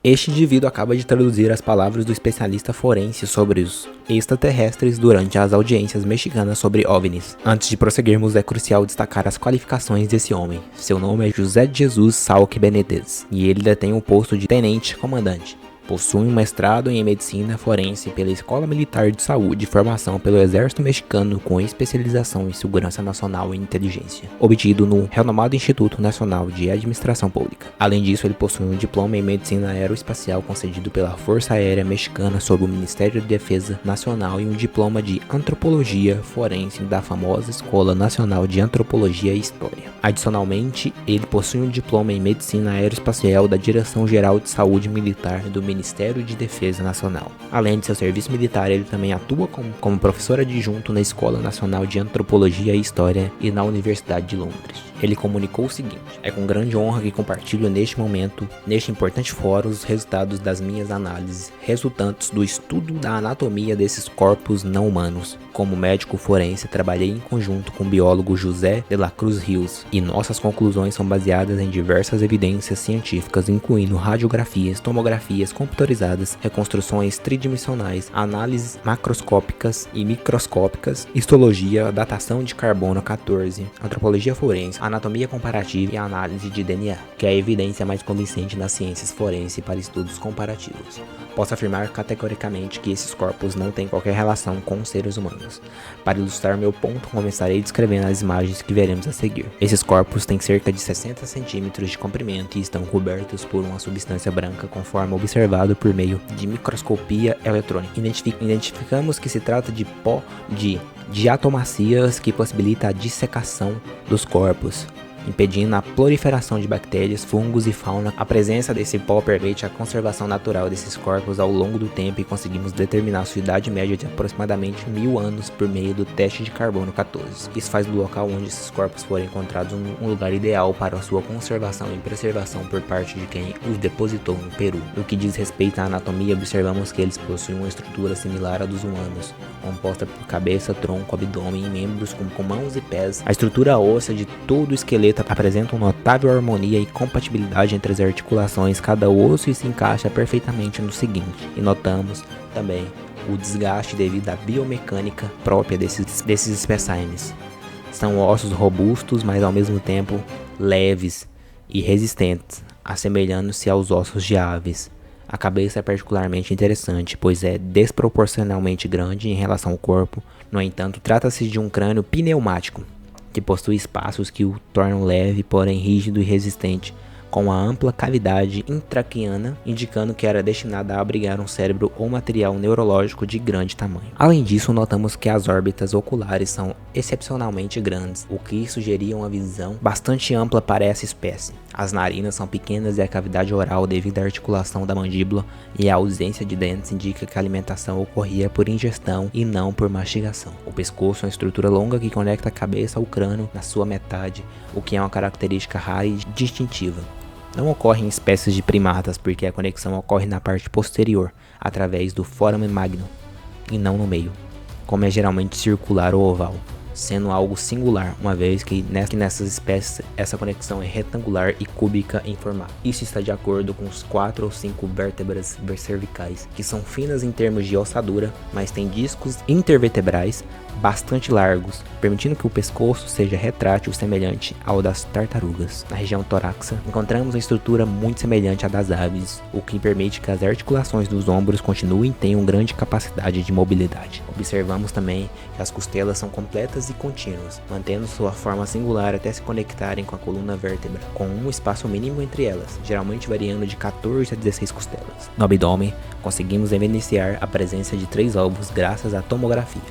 Este indivíduo acaba de traduzir as palavras do especialista forense sobre os extraterrestres durante as audiências mexicanas sobre OVNIs. Antes de prosseguirmos, é crucial destacar as qualificações desse homem. Seu nome é José de Jesus Salque Benítez, e ele detém o posto de tenente-comandante. Possui um mestrado em medicina forense pela Escola Militar de Saúde e formação pelo Exército Mexicano com especialização em segurança nacional e inteligência, obtido no renomado Instituto Nacional de Administração Pública. Além disso, ele possui um diploma em medicina aeroespacial concedido pela Força Aérea Mexicana sob o Ministério de Defesa Nacional e um diploma de antropologia forense da famosa Escola Nacional de Antropologia e História. Adicionalmente, ele possui um diploma em medicina aeroespacial da Direção-Geral de Saúde Militar do Ministério de Defesa Nacional. Além de seu serviço militar, ele também atua como professor adjunto na Escola Nacional de Antropologia e História e na Universidade de Londres. Ele comunicou o seguinte: é com grande honra que compartilho neste momento, neste importante fórum, os resultados das minhas análises, resultantes do estudo da anatomia desses corpos não humanos. Como médico forense, trabalhei em conjunto com o biólogo José de la Cruz Rios, e nossas conclusões são baseadas em diversas evidências científicas, incluindo radiografias, tomografias computarizadas, reconstruções tridimensionais, análises macroscópicas e microscópicas, histologia, datação de carbono 14, antropologia forense, anatomia comparativa e análise de DNA, que é a evidência mais convincente nas ciências forenses para estudos comparativos. Posso afirmar categoricamente que esses corpos não têm qualquer relação com os seres humanos. Para ilustrar meu ponto, começarei descrevendo as imagens que veremos a seguir. Esses corpos têm cerca de 60 centímetros de comprimento e estão cobertos por uma substância branca conforme observado por meio de microscopia eletrônica. Identificamos que se trata de pó de diatomacias que possibilita a dissecação dos corpos, impedindo a proliferação de bactérias, fungos e fauna. A presença desse pó permite a conservação natural desses corpos ao longo do tempo e conseguimos determinar sua idade média de aproximadamente 1000 anos por meio do teste de carbono 14. Isso faz do local onde esses corpos forem encontrados um lugar ideal para a sua conservação e preservação por parte de quem os depositou no Peru. No que diz respeito à anatomia, observamos que eles possuem uma estrutura similar à dos humanos, composta por cabeça, tronco, abdômen e membros com mãos e pés. A estrutura óssea de todo o esqueleto apresenta uma notável harmonia e compatibilidade entre as articulações, cada osso se encaixa perfeitamente no seguinte, e notamos também o desgaste devido à biomecânica própria desses espécimes. São ossos robustos, mas ao mesmo tempo leves e resistentes, assemelhando-se aos ossos de aves. A cabeça é particularmente interessante, pois é desproporcionalmente grande em relação ao corpo. No entanto, trata-se de um crânio pneumático, que possui espaços que o tornam leve, porém rígido e resistente, com uma ampla cavidade intraquiana, indicando que era destinada a abrigar um cérebro ou material neurológico de grande tamanho. Além disso, notamos que as órbitas oculares são excepcionalmente grandes, o que sugeria uma visão bastante ampla para essa espécie. As narinas são pequenas e a cavidade oral, devido à articulação da mandíbula e à ausência de dentes, indica que a alimentação ocorria por ingestão e não por mastigação. O pescoço é uma estrutura longa que conecta a cabeça ao crânio na sua metade, o que é uma característica rara e distintiva. Não ocorre em espécies de primatas, porque a conexão ocorre na parte posterior, através do foramen magnum, e não no meio, como é geralmente circular ou oval, sendo algo singular, uma vez que nessas espécies essa conexão é retangular e cúbica em formato. Isso está de acordo com os 4 ou 5 vértebras cervicais, que são finas em termos de ossadura, mas têm discos intervertebrais bastante largos, permitindo que o pescoço seja retrátil, semelhante ao das tartarugas. Na região torácica, encontramos uma estrutura muito semelhante à das aves, o que permite que as articulações dos ombros continuem e tenham grande capacidade de mobilidade. Observamos também que as costelas são completas e contínuas, mantendo sua forma singular até se conectarem com a coluna vértebra, com um espaço mínimo entre elas, geralmente variando de 14 a 16 costelas. No abdômen, conseguimos evidenciar a presença de 3 ovos graças à tomografia.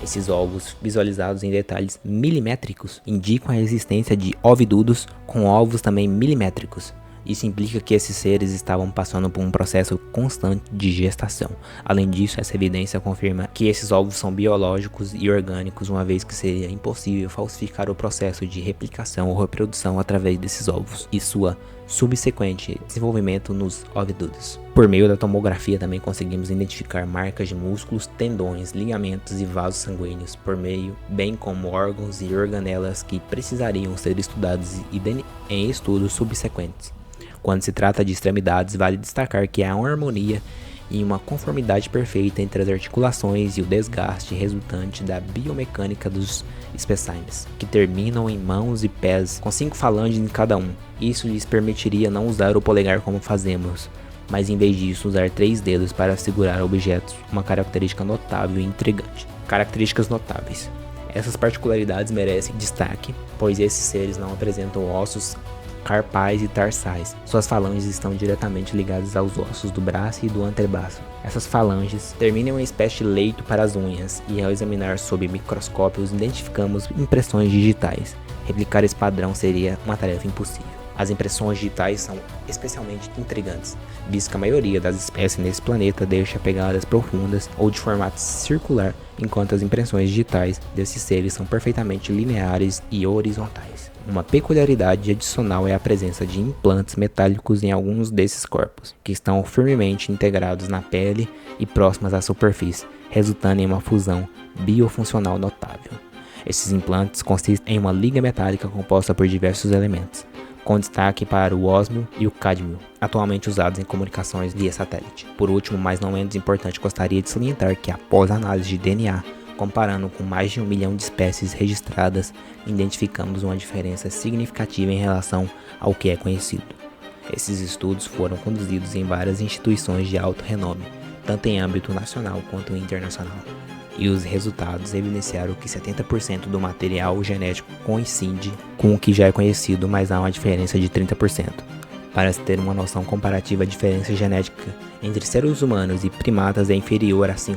Esses ovos, visualizados em detalhes milimétricos, indicam a existência de ovidudos com ovos também milimétricos. Isso implica que esses seres estavam passando por um processo constante de gestação. Além disso, essa evidência confirma que esses ovos são biológicos e orgânicos, uma vez que seria impossível falsificar o processo de replicação ou reprodução através desses ovos e sua subsequente desenvolvimento nos ovidudos. Por meio da tomografia também conseguimos identificar marcas de músculos, tendões, ligamentos e vasos sanguíneos bem como órgãos e organelas que precisariam ser estudados em estudos subsequentes. Quando se trata de extremidades, vale destacar que há uma harmonia e uma conformidade perfeita entre as articulações e o desgaste resultante da biomecânica dos espécimes, que terminam em mãos e pés com 5 falanges em cada um. Isso lhes permitiria não usar o polegar como fazemos, mas em vez disso usar 3 dedos para segurar objetos, uma característica notável e intrigante. Características notáveis. Essas particularidades merecem destaque, pois esses seres não apresentam ossos carpais e tarsais. Suas falanges estão diretamente ligadas aos ossos do braço e do antebraço. Essas falanges terminam em uma espécie de leito para as unhas, e ao examinar sob microscópios identificamos impressões digitais. Replicar esse padrão seria uma tarefa impossível. As impressões digitais são especialmente intrigantes, visto que a maioria das espécies nesse planeta deixa pegadas profundas ou de formato circular, enquanto as impressões digitais desses seres são perfeitamente lineares e horizontais. Uma peculiaridade adicional é a presença de implantes metálicos em alguns desses corpos, que estão firmemente integrados na pele e próximos à superfície, resultando em uma fusão biofuncional notável. Esses implantes consistem em uma liga metálica composta por diversos elementos, com destaque para o ósmio e o cádmio, atualmente usados em comunicações via satélite. Por último, mas não menos importante, gostaria de salientar que após a análise de DNA, comparando com mais de 1 milhão de espécies registradas, identificamos uma diferença significativa em relação ao que é conhecido. Esses estudos foram conduzidos em várias instituições de alto renome, tanto em âmbito nacional quanto internacional, e os resultados evidenciaram que 70% do material genético coincide com o que já é conhecido, mas há uma diferença de 30%. Para se ter uma noção comparativa, a diferença genética entre seres humanos e primatas é inferior a 5%,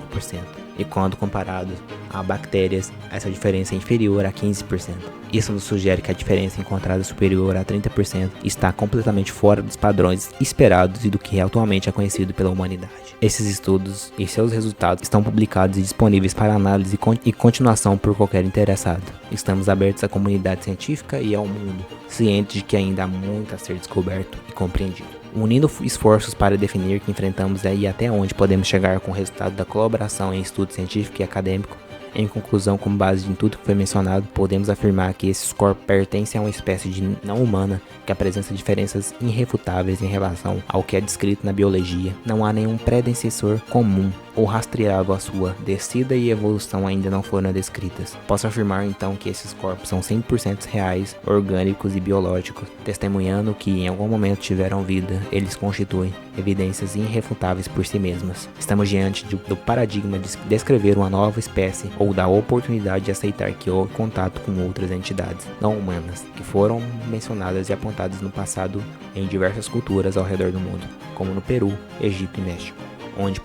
e quando comparado a bactérias, essa diferença é inferior a 15%. Isso nos sugere que a diferença encontrada superior a 30% está completamente fora dos padrões esperados e do que atualmente é conhecido pela humanidade. Esses estudos e seus resultados estão publicados e disponíveis para análise e continuação por qualquer interessado. Estamos abertos à comunidade científica e ao mundo, cientes de que ainda há muito a ser descoberto e compreendido. Unindo esforços para definir que enfrentamos e até onde podemos chegar com o resultado da colaboração em estudo científico e acadêmico, em conclusão, com base em tudo que foi mencionado, podemos afirmar que esses corpos pertencem a uma espécie de não humana que apresenta diferenças irrefutáveis em relação ao que é descrito na biologia. Não há nenhum predecessor comum ou rastreável à sua descida e evolução ainda não foram descritas. Posso afirmar então que esses corpos são 100% reais, orgânicos e biológicos, testemunhando que em algum momento tiveram vida. Eles constituem evidências irrefutáveis por si mesmas. Estamos diante do paradigma de descrever uma nova espécie ou da oportunidade de aceitar que houve contato com outras entidades não humanas que foram mencionadas e apontadas no passado em diversas culturas ao redor do mundo, como no Peru, Egito e México, onde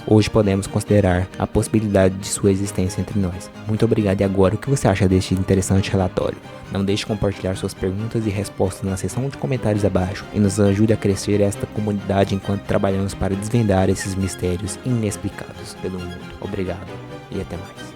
hoje podemos considerar a possibilidade de sua existência entre nós. Muito obrigado. E agora, o que você acha deste interessante relatório? Não deixe de compartilhar suas perguntas e respostas na seção de comentários abaixo e nos ajude a crescer esta comunidade enquanto trabalhamos para desvendar esses mistérios inexplicados pelo mundo. Obrigado e até mais.